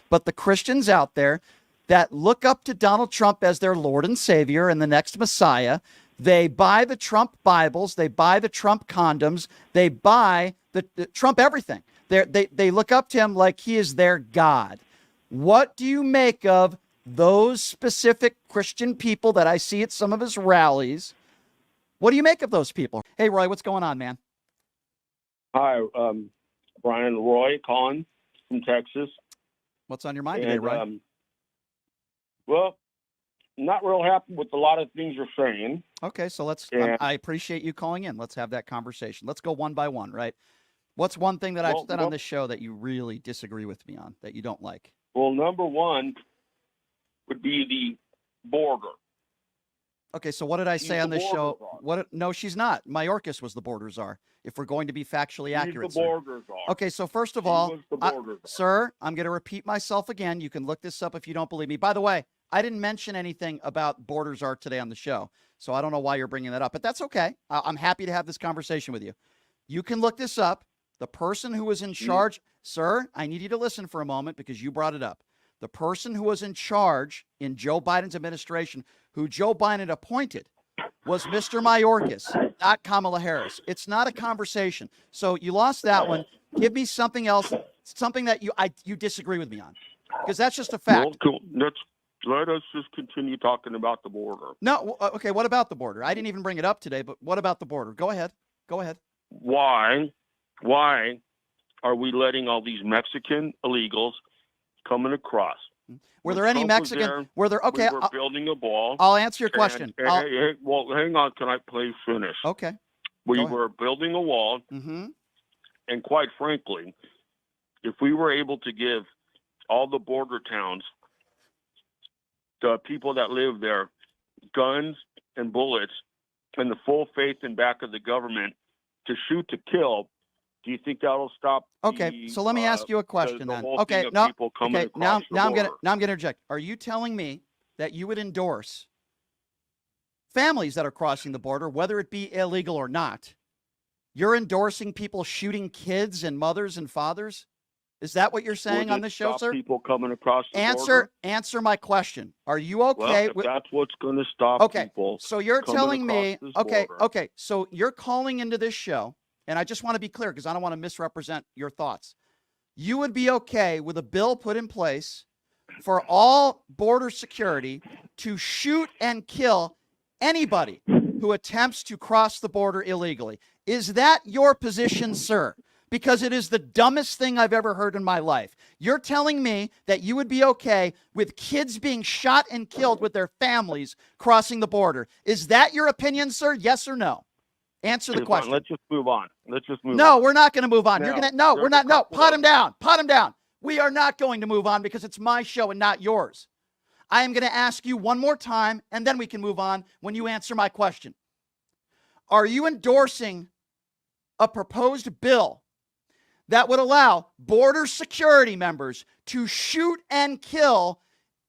but the Christians out there that look up to Donald Trump as their Lord and Savior and the next Messiah, they buy the Trump Bibles, they buy the Trump condoms, they buy the Trump everything. They look up to him like he is their God. What do you make of those specific Christian people that I see at some of his rallies? What do you make of those people? Hey, Roy, what's going on, man? Hi, Brian Roy, calling from Texas. What's on your mind today, Roy? Well, not real happy with a lot of things you're saying. Okay, so I appreciate you calling in. Let's have that conversation. Let's go one by one, right? What's one thing that I've said on this show that you really disagree with me on, that you don't like? Well, number one would be the border. Okay, so what did I say on this show? No, she's not. Mayorkas was the border czar, if we're going to be factually accurate. The border czar. Okay, so first of all, sir, I'm going to repeat myself again. You can look this up if you don't believe me. By the way, I didn't mention anything about border czar today on the show, so I don't know why you're bringing that up, but that's okay. I'm happy to have this conversation with you. You can look this up. The person who was in charge, sir, I need you to listen for a moment because you brought it up. The person who was in charge in Joe Biden's administration, who Joe Biden appointed, was Mr. Mayorkas, not Kamala Harris. It's not a conversation. So you lost that one. Give me something else, something that you disagree with me on, because that's just a fact. Well, let us just continue talking about the border. No, okay, what about the border? I didn't even bring it up today, but what about the border? Go ahead. Why are we letting all these Mexican illegals coming across? Were there any Mexican? Okay, we were building a wall. I'll answer your question. Well, hang on. Can I please finish? Okay. We were building a wall, and quite frankly, if we were able to give all the border towns, the people that live there, guns and bullets, and the full faith and back of the government to shoot to kill, do you think that'll stop? Okay, so let me ask you a question then. Okay, now I'm gonna interject. Are you telling me that you would endorse families that are crossing the border, whether it be illegal or not? You're endorsing people shooting kids and mothers and fathers? Is that what you're saying on this show, sir? People coming across the border? Answer my question. Are you okay? Well, if that's what's going to stop people. So you're telling me, okay. So you're calling into this show, and I just want to be clear because I don't want to misrepresent your thoughts. You would be okay with a bill put in place for all border security to shoot and kill anybody who attempts to cross the border illegally. Is that your position, sir? Because it is the dumbest thing I've ever heard in my life. You're telling me that you would be okay with kids being shot and killed with their families crossing the border. Is that your opinion, sir? Yes or no? Answer the question. Let's just move on. No, we're not going to move on. We're not. No, pot him down. We are not going to move on because it's my show and not yours. I am going to ask you one more time, and then we can move on when you answer my question. Are you endorsing a proposed bill that would allow border security members to shoot and kill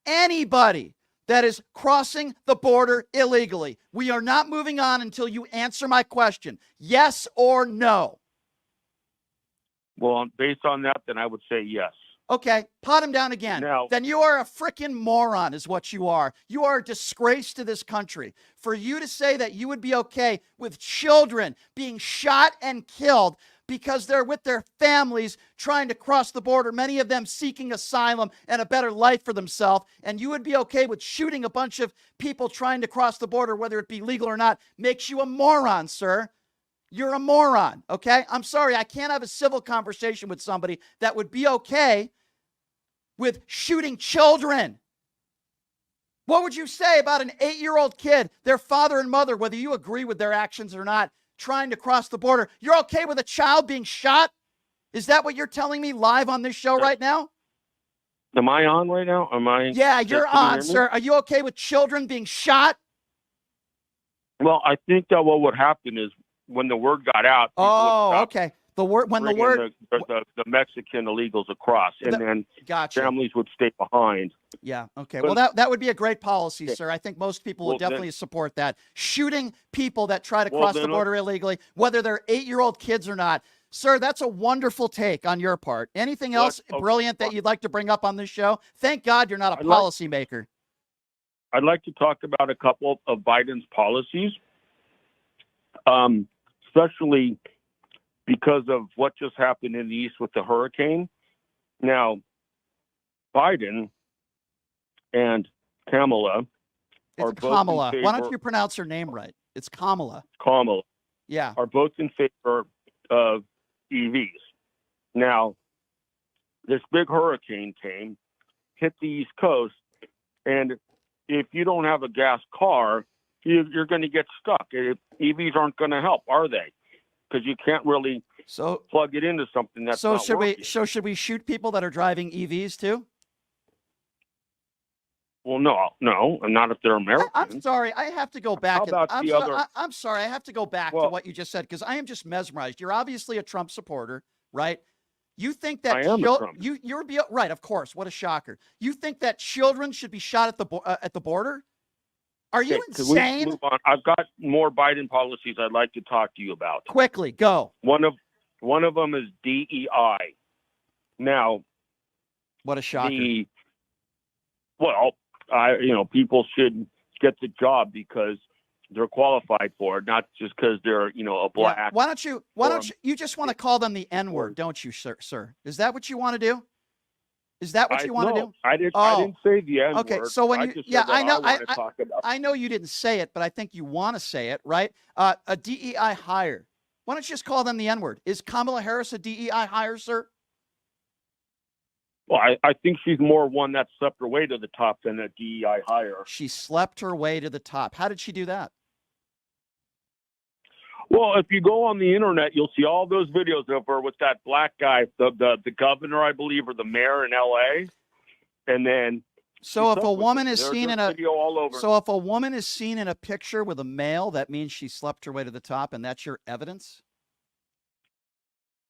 anybody that is crossing the border illegally? We are not moving on until you answer my question. Yes or no? Well, based on that, then I would say yes. Okay, pot him down again. Then you are a freaking moron is what you are. You are a disgrace to this country. For you to say that you would be okay with children being shot and killed because they're with their families trying to cross the border, many of them seeking asylum and a better life for themselves, and you would be okay with shooting a bunch of people trying to cross the border, whether it be legal or not, makes you a moron, sir. You're a moron, okay? I'm sorry, I can't have a civil conversation with somebody that would be okay with shooting children. What would you say about an 8-year-old kid, their father and mother, whether you agree with their actions or not, trying to cross the border? You're okay with a child being shot? Is that what you're telling me live on this show right now? Am I on right now? Yeah, you're on, sir. Are you okay with children being shot? Well, I think that what would happen is when the word got out. Okay. The Mexican illegals across, and then families would stay behind. Yeah. Okay. Well, that would be a great policy, sir. I think most people would definitely support that. Shooting people that try to cross the border illegally, whether they're 8-year-old kids or not. Sir, that's a wonderful take on your part. Anything else brilliant that you'd like to bring up on this show? Thank God you're not a policymaker. I'd like to talk about a couple of Biden's policies, especially because of what just happened in the East with the hurricane. Now, Biden and Kamala are both Kamala. in favor. Why don't you pronounce her name right? It's Kamala. Kamala. Yeah. Are both in favor of EVs. Now, this big hurricane came, hit the East Coast, and if you don't have a gas car, you're going to get stuck. EVs aren't going to help, are they? Because you can't really plug it into something that's not working. Should we shoot people that are driving EVs too? Well, no, not if they're Americans. I'm sorry, I have to go back. I'm sorry, I have to go back to what you just said because I am just mesmerized. You're obviously a Trump supporter, right? You think that I am a Trump. You're right, of course. What a shocker! You think that children should be shot at the border? Are you insane? Move on. I've got more Biden policies I'd like to talk to you about. Quickly, go. One of them is DEI. Now, what a shocker! People should get the job because they're qualified for it, not just because they're, a black. Yeah. Why don't you just want to call them the N-word, don't you, sir? Is that what you want to do? Is that what you want to do? I didn't say the N-word. Okay, so when I know you didn't say it, but I think you want to say it, right? A DEI hire. Why don't you just call them the N-word? Is Kamala Harris a DEI hire, sir? Well, I think she's more one that slept her way to the top than a DEI hire. She slept her way to the top. How did she do that? Well, if you go on the internet, you'll see all those videos of her with that black guy, the governor, I believe, or the mayor in L.A. And then, so if a woman is seen in if a woman is seen in a picture with a male, that means she slept her way to the top, and that's your evidence.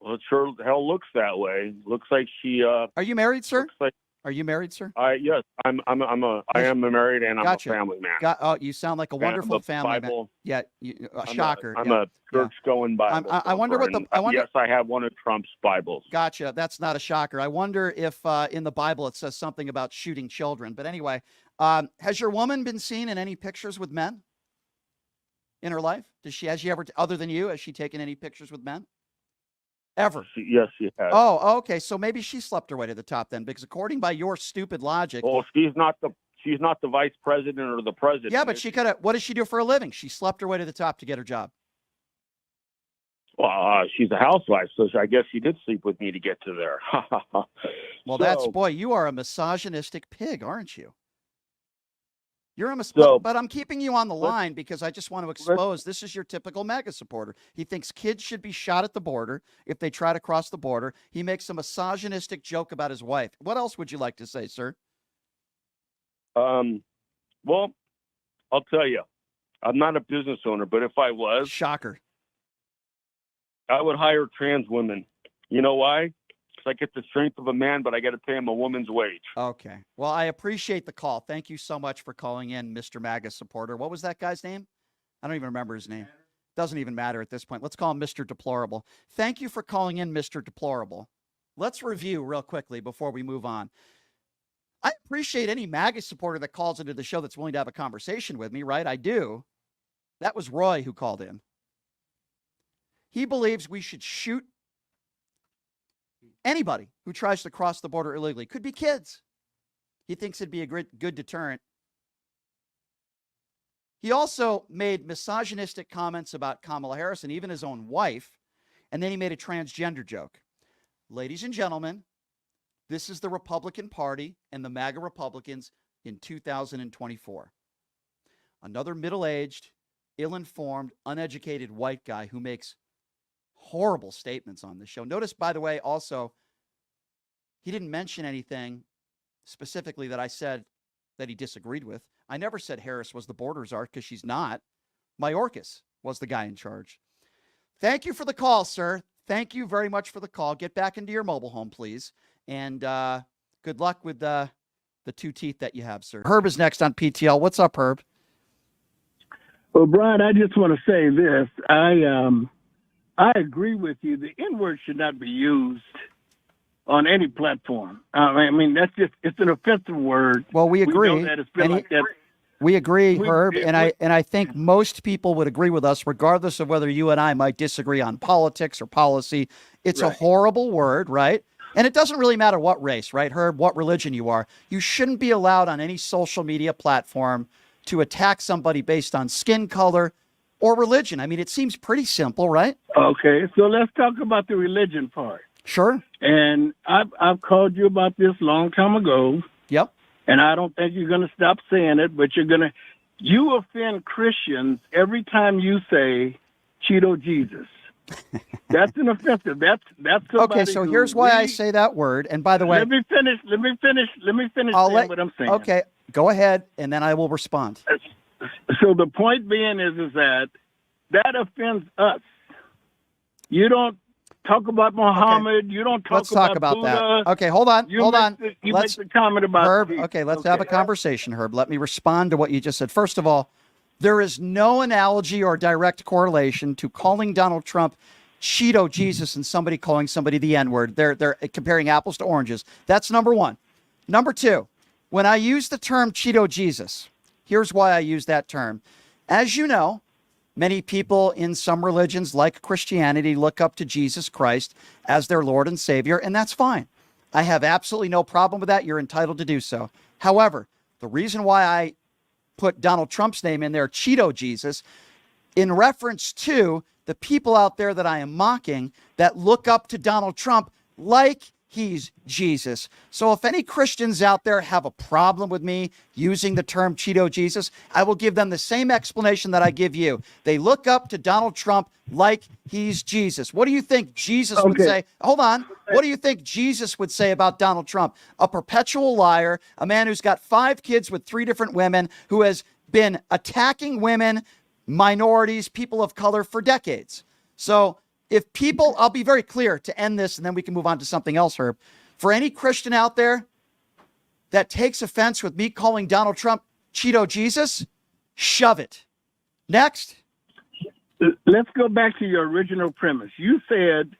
Well, it sure hell looks that way. Looks like she. Are you married, sir? Are you married, sir? Yes, I am married, and I'm a family man. You sound like a wonderful family man. Yeah, shocker. I'm a church-going Bible. I wonder what yes, I have one of Trump's Bibles. Gotcha. That's not a shocker. I wonder if in the Bible it says something about shooting children. But anyway, has your woman been seen in any pictures with men in her life? Has she ever, other than you, has she taken any pictures with men? Ever? Yes, she has. Oh, okay. So maybe she slept her way to the top then, because according by your stupid logic. Well, she's not the vice president or the president. Yeah, but she could have. What does she do for a living? She slept her way to the top to get her job. Well, she's a housewife, so I guess she did sleep with me to get to there. Well, you are a misogynistic pig, aren't you? You're but I'm keeping you on the line because I just want to expose this is your typical MAGA supporter. He thinks kids should be shot at the border if they try to cross the border. He makes a misogynistic joke about his wife. What else would you like to say, sir? Well, I'll tell you, I'm not a business owner, but if I was, shocker, I would hire trans women. You know why? I get the strength of a man, but I got to pay him a woman's wage. Okay. Well, I appreciate the call. Thank you so much for calling in, Mr. MAGA supporter. What was that guy's name? I don't even remember his name. Doesn't even matter at this point. Let's call him Mr. Deplorable. Thank you for calling in, Mr. Deplorable. Let's review real quickly before we move on. I appreciate any MAGA supporter that calls into the show that's willing to have a conversation with me, right? I do. That was Roy who called in. He believes we should shoot anybody who tries to cross the border illegally. Could be kids. He thinks it'd be a good deterrent. He also made misogynistic comments about Kamala Harris and even his own wife, and then he made a transgender joke. Ladies and gentlemen, this is the Republican Party and the MAGA Republicans in 2024. Another middle-aged, ill-informed, uneducated white guy who makes horrible statements on this show. Notice, by the way, also, he didn't mention anything specifically that I said that he disagreed with. I never said Harris was the border czar because she's not. Mayorkas was the guy in charge. Thank you for the call, sir. Thank you very much for the call. Get back into your mobile home, please. And good luck with the 2 teeth that you have, sir. Herb is next on PTL. What's up, Herb? Well, Brian, I just want to say this. I agree with you. The N-word should not be used on any platform. I mean, it's an offensive word. Well, we agree. We know that. It's been like that. We agree, Herb, and I think most people would agree with us, regardless of whether you and I might disagree on politics or policy. It's a horrible word, right? And it doesn't really matter what race, right, Herb, what religion you are. You shouldn't be allowed on any social media platform to attack somebody based on skin color or religion. I mean, it seems pretty simple, right? Okay, so let's talk about the religion part. Sure. And I've called you about this a long time ago. Yep. And I don't think you're going to stop saying it, but you offend Christians every time you say Cheeto Jesus. That's an offensive. That's okay. So here's why I say that word. And by the way, let me finish saying what I'm saying. Okay, go ahead, and then I will respond. So the point being is that offends us. You don't talk about Muhammad. Okay. You don't talk Let's talk about Buddha. that. Okay, hold on. You make the comment about Herb. Jesus. Okay, let's have a conversation, Herb. Let me respond to what you just said. First of all, there is no analogy or direct correlation to calling Donald Trump Cheeto Jesus and somebody calling somebody the N-word. They're comparing apples to oranges. That's number one. Number two, when I use the term Cheeto Jesus, here's why I use that term. As you know, many people in some religions, like Christianity, look up to Jesus Christ as their Lord and Savior, and that's fine. I have absolutely no problem with that. You're entitled to do so. However, the reason why I put Donald Trump's name in there, Cheeto Jesus, in reference to the people out there that I am mocking that look up to Donald Trump like he's Jesus. So if any Christians out there have a problem with me using the term Cheeto Jesus, I will give them the same explanation that I give you. They look up to Donald Trump like he's Jesus. What do you think Jesus would say? Hold on. What do you think Jesus would say about Donald Trump? A perpetual liar, a man who's got 5 kids with 3 different women, who has been attacking women, minorities, people of color for decades. So if people, I'll be very clear to end this, and then we can move on to something else, Herb. For any Christian out there that takes offense with me calling Donald Trump Cheeto Jesus, shove it. Next. Let's go back to your original premise. You said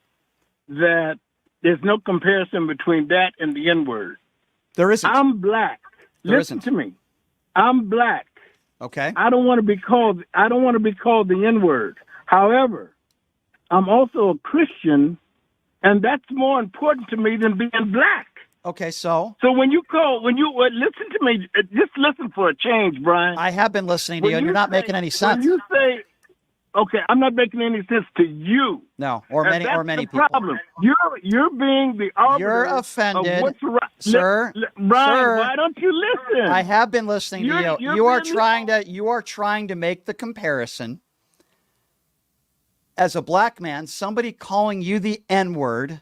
that there's no comparison between that and the N-word. There isn't. I'm black. Listen to me. I'm black. Okay. I don't want to be called the N-word. However, I'm also a Christian, and that's more important to me than being black. Okay, so when you listen to me, just listen for a change, Brian. I have been listening to you, and you're not making any sense. When you say, okay, I'm not making any sense to you. No, or many people. Problem. You're being the arbiter. You're offended, of what's right. sir. Brian, sir, why don't you listen? I have been listening to you. You are trying to make the comparison. As a black man, somebody calling you the N-word,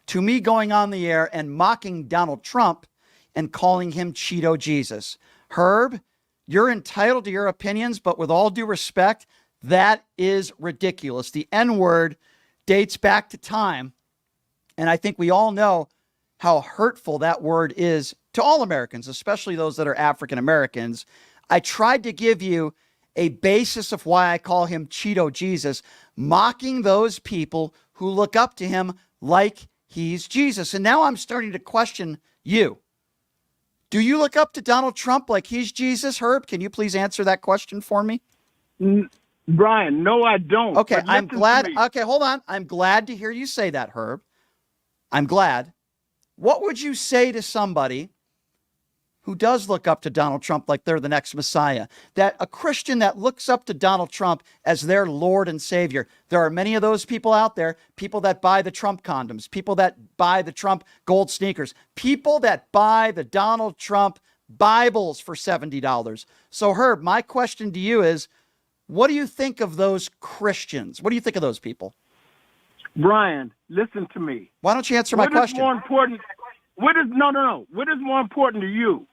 to me going on the air and mocking Donald Trump and calling him Cheeto Jesus. Herb, you're entitled to your opinions, but with all due respect, that is ridiculous. The N-word dates back to time, and I think we all know how hurtful that word is to all Americans, especially those that are African Americans. I tried to give you a basis of why I call him Cheeto Jesus, mocking those people who look up to him like he's Jesus. And now I'm starting to question you. Do you look up to Donald Trump like he's Jesus, Herb? Can you please answer that question for me? Brian, no, I don't. Okay, I'm glad. Okay, hold on. I'm glad to hear you say that, Herb. I'm glad. What would you say to somebody who does look up to Donald Trump like they're the next Messiah? That a Christian that looks up to Donald Trump as their Lord and Savior. There are many of those people out there, people that buy the Trump condoms, people that buy the Trump gold sneakers, people that buy the Donald Trump Bibles for $70. So Herb, my question to you is, what do you think of those Christians? What do you think of those people? Brian, listen to me. Why don't you answer my question? What is more important? What is more important to you?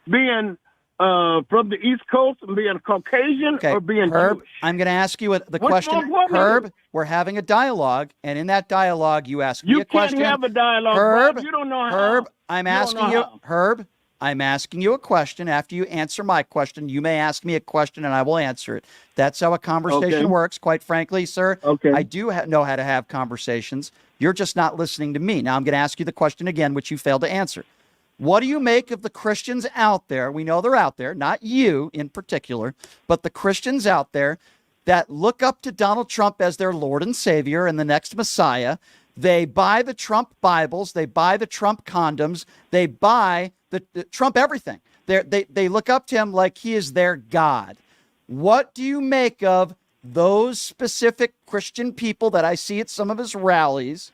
Being from the East Coast and being a Caucasian, or being Herb, Jewish? I'm going to ask you the question. Herb, we're having a dialogue, and in that dialogue, you ask me a question. You can't have a dialogue, Herb, Bob. You don't know how. Herb, I'm asking you, Herb, I'm asking you a question. After you answer my question, you may ask me a question and I will answer it. That's how a conversation works. Quite frankly, sir, I do know how to have conversations. You're just not listening to me. Now I'm going to ask you the question again, which you failed to answer. What do you make of the Christians out there? We know they're out there, not you in particular, but the Christians out there that look up to Donald Trump as their Lord and Savior and the next Messiah. They buy the Trump Bibles. They buy the Trump condoms. They buy the Trump everything. They look up to him like he is their God. What do you make of those specific Christian people that I see at some of his rallies?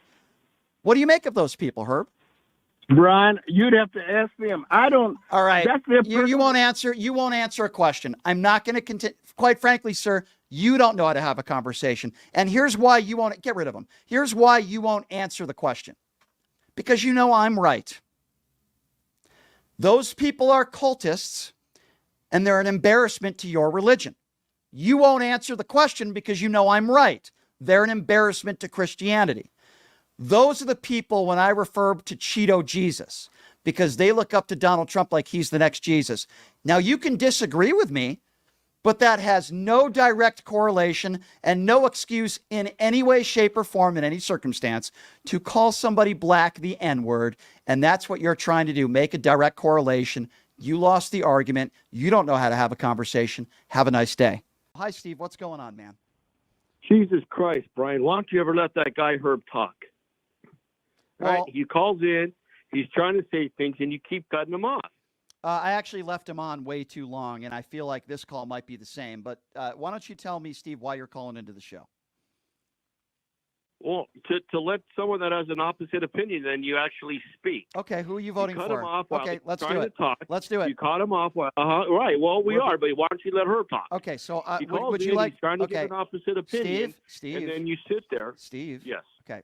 What do you make of those people, Herb? Brian, you'd have to ask them. I don't. All right. That's their You won't answer. You won't answer a question. I'm not going to continue. Quite frankly, sir, you don't know how to have a conversation. And here's why you won't get rid of them. Here's why you won't answer the question. Because you know I'm right. Those people are cultists, and they're an embarrassment to your religion. You won't answer the question because you know I'm right. They're an embarrassment to Christianity. Those are the people when I refer to Cheeto Jesus, because they look up to Donald Trump like he's the next Jesus. Now, you can disagree with me, but that has no direct correlation and no excuse in any way, shape, or form in any circumstance to call somebody black the N-word. And that's what you're trying to do, make a direct correlation. You lost the argument. You don't know how to have a conversation. Have a nice day. Hi, Steve. What's going on, man? Jesus Christ, Brian. Why don't you ever let that guy Herb talk? Well, right? He calls in. He's trying to say things, and you keep cutting him off. I actually left him on way too long, and I feel like this call might be the same. But why don't you tell me, Steve, why you're calling into the show? Well, to let someone that has an opposite opinion, then you actually speak. Okay, who are you voting cut for? Him off Okay, let's do it. Let's do it. You cut him off. Right. Well, we are, but why don't you let her talk? Okay, so would you like? He's trying to give an opposite opinion, Steve, and then you sit there. Steve. Yes. Okay.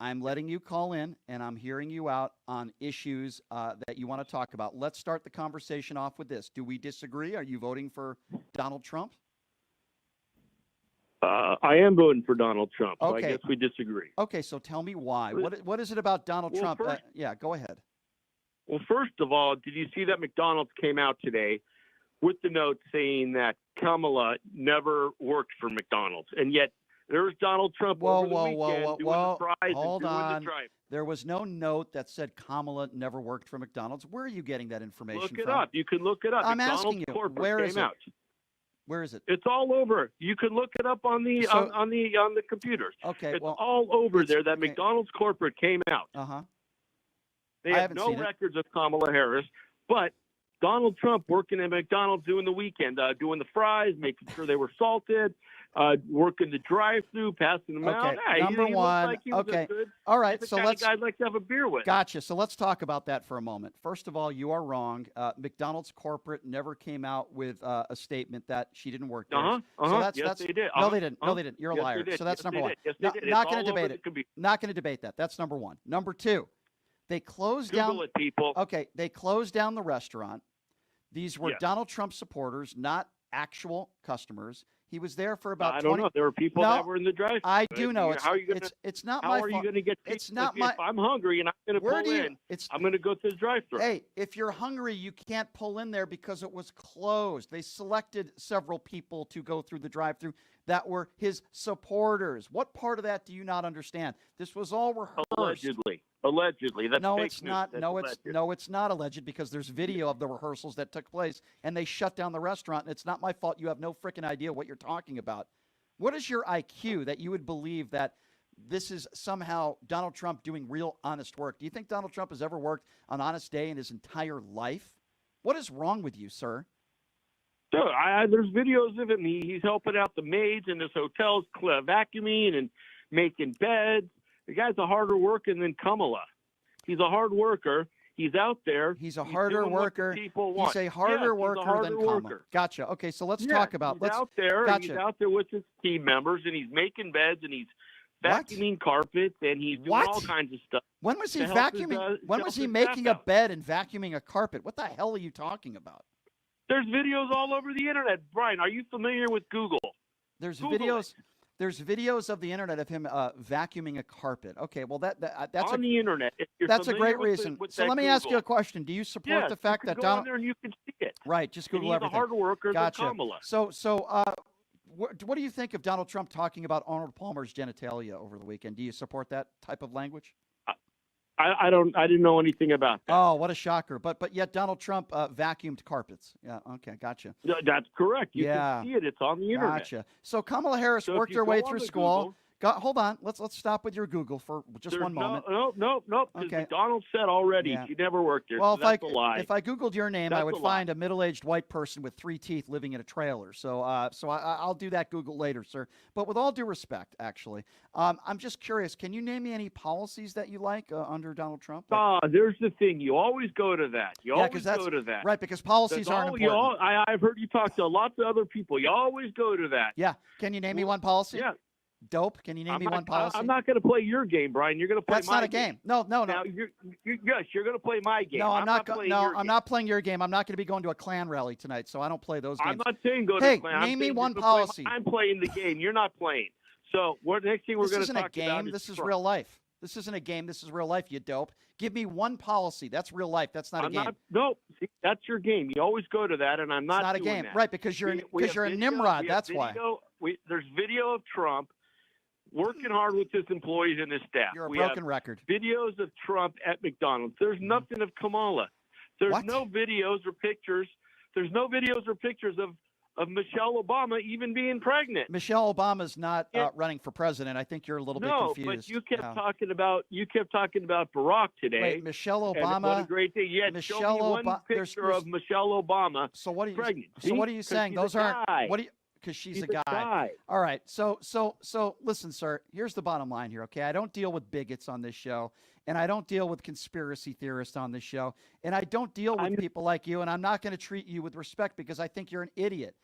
I'm letting you call in, and I'm hearing you out on issues that you want to talk about. Let's start the conversation off with this. Do we disagree? Are you voting for Donald Trump? I am voting for Donald Trump. So Okay. I guess we disagree. Okay, so tell me why. What is it about Donald Trump? Yeah, go ahead. Well, first of all, did you see that McDonald's came out today with the note saying that Kamala never worked for McDonald's, and yet there's Donald Trump over the weekend doing the fries and doing the drive. There was no note that said Kamala never worked for McDonald's. Where are you getting that information from? Look it from? up. You can look it up. I'm McDonald's asking you. corporate Where is came it? Out. Where is it? It's all over. You can look it up on the on the computers. Okay, it's all over there that okay. McDonald's corporate came out. They have no records of Kamala Harris, but Donald Trump working at McDonald's doing the weekend, doing the fries, making sure they were salted, working the drive-through, passing them out. Hey, number he one. Like he was good, all right. the So kind let's. of guy I'd like to have a beer with. Gotcha. So let's talk about that for a moment. First of all, you are wrong. McDonald's corporate never came out with a statement that she didn't work there. So that's yes, they did. No, they didn't. No, they didn't. You're a yes, liar. So that's number one. Yes, no, they did. Not going to debate it. Not going to debate that. That's number one. Number two, they closed Google down. It, people. Okay, they closed down the restaurant. These were Yes. Donald Trump supporters, not actual customers. He was there for about 20. I don't know. There were people that were in the drive-thru. I do know. How are you gonna, it's not how my are you fault. going to get It's people? not my. If I'm hungry and I'm going to pull in, I'm going to go to the drive-thru. Hey, if you're hungry, you can't pull in there because it was closed. They selected several people to go through the drive-thru that were his supporters. What part of that do you not understand? This was all rehearsed. Allegedly. That's no, fake it's news. not. That's No, alleged. it's not alleged because there's video of the rehearsals that took place, and they shut down the restaurant. And it's not my fault. You have no freaking idea what you're talking about. What is your IQ that you would believe that this is somehow Donald Trump doing real honest work? Do you think Donald Trump has ever worked an honest day in his entire life? What is wrong with you, sir? So, there's videos of him. He's helping out the maids in his hotels, vacuuming and making beds. The guy's a harder worker than Kamala. He's a hard worker. He's out there. He's a harder worker. He's a harder worker than Kamala. Gotcha. Okay, so let's talk about. He's out there. Gotcha. He's out there with his team members, and he's making beds, and he's vacuuming carpets, and he's doing all kinds of stuff. When was he vacuuming? When was he making a bed and vacuuming a carpet? What the hell are you talking about? There's videos all over the internet. Brian, are you familiar with Google? There's Google videos. it. There's videos of the internet of him vacuuming a carpet. Okay, well that's on the internet. That's a great reason. So let me ask you a question. Do you support the fact that Donald? Go on there and you can see it. Right, just Google and everything. The hard workers gotcha. of Kamala. What do you think of Donald Trump talking about Arnold Palmer's genitalia over the weekend? Do you support that type of language? I didn't know anything about that. Oh, what a shocker! But yet Donald Trump vacuumed carpets. Yeah, okay, gotcha. No, that's correct. You can see it. It's on the internet. Gotcha. So Kamala Harris worked her way through school. Hold on. Let's stop with your Google for just one moment. No. Okay. Donald said already she never worked there. Well, so that's a lie. If I Googled your name, I would find a middle-aged white person with 3 teeth living in a trailer. So I'll do that Google later, sir. But with all due respect, actually, I'm just curious. Can you name me any policies that you like under Donald Trump? There's the thing. You always go to that. You always go to that. Right, because policies aren't important. I've heard you talk to lots of other people. You always go to that. Yeah. Can you name me one policy? Yeah. Dope. Can you name me one policy? I'm not going to play your game, Brian. You're going to play That's not a game. No. Now, yes, you're going to play my game. No, I'm not playing your game. I'm not going to be going to a Klan rally tonight, so I don't play those games. I'm not saying go to a Klan. Name me one policy. I'm playing the game. You're not playing. So next thing we're going to talk about This isn't a game. This is real life. This isn't a game. This is real life, you dope. Give me one policy. That's real life. That's not a game. See, that's your game. You always go to that, and I'm not. It's not a game, right? Because you're a Nimrod. That's why. There's video of Trump working hard with his employees and his staff. You're a broken record. Videos of Trump at McDonald's. There's nothing of Kamala. There's no videos or pictures. There's no videos or pictures of Michelle Obama even being pregnant. Michelle Obama's not running for president. I think you're a little bit confused. No, but you kept talking about Barack today. Wait, Michelle Obama. What a great thing. Yeah, show me one picture of Michelle Obama. So what are you? Pregnant. So what are you saying? Those aren't. What do you? Because she's a guy. All right. So listen, sir. Here's the bottom line here. Okay, I don't deal with bigots on this show, and I don't deal with conspiracy theorists on this show, and I don't deal with people like you. And I'm not going to treat you with respect because I think you're an idiot.